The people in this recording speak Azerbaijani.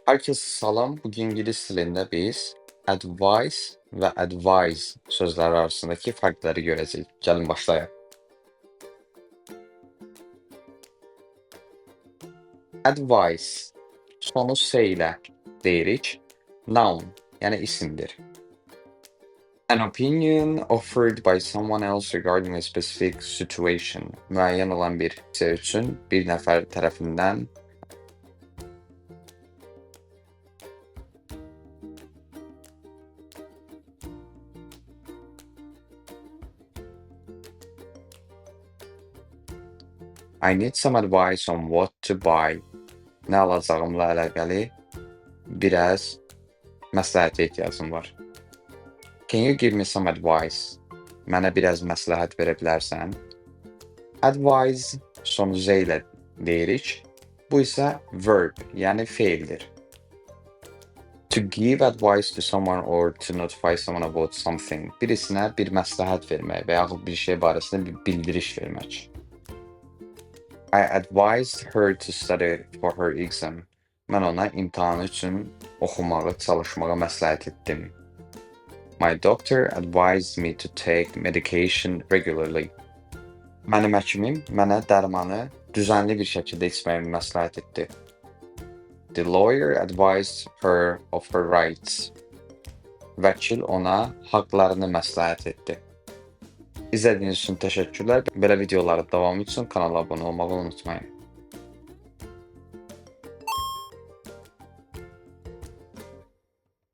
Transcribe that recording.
Herkese salam. Bugün İngilis dilində biz advice və advise sözləri arasındakı fərqləri görəcəyik. Gəlin başlayaq. Advice sonu S ilə deyirik. Noun, yəni isimdir. An opinion offered by someone else regarding a specific situation. Müəyyən olan bir şey üçün bir nəfər tərəfindən I need some advice on what to buy. Nə alacağımla əlaqəli biraz məsləhətə ehtiyacım var. Can you give me some advice? Mənə biraz məsləhət verə bilərsən? Advise sonu Z ilə deyirik. Bu isə verb, yəni feildir. To give advice to someone or to notify someone about something. Birisinə bir məsləhət vermək və yaxud bir şey barəsində bir bildiriş vermək. I advised her to study for her exam. Mən ona imtahanı üçün oxumağı, çalışmağa məsləhət etdim. My doctor advised me to take medication regularly. Mənim həkimim mənə dərmanı düzənli bir şəkildə içməyimi məsləhət etdi. The lawyer advised her of her rights. Vəkil ona haqlarını məsləhət etdi. İzlədiyiniz üçün təşəkkürlər. Belə videoların davamı üçün kanala abunə olmağı unutmayın.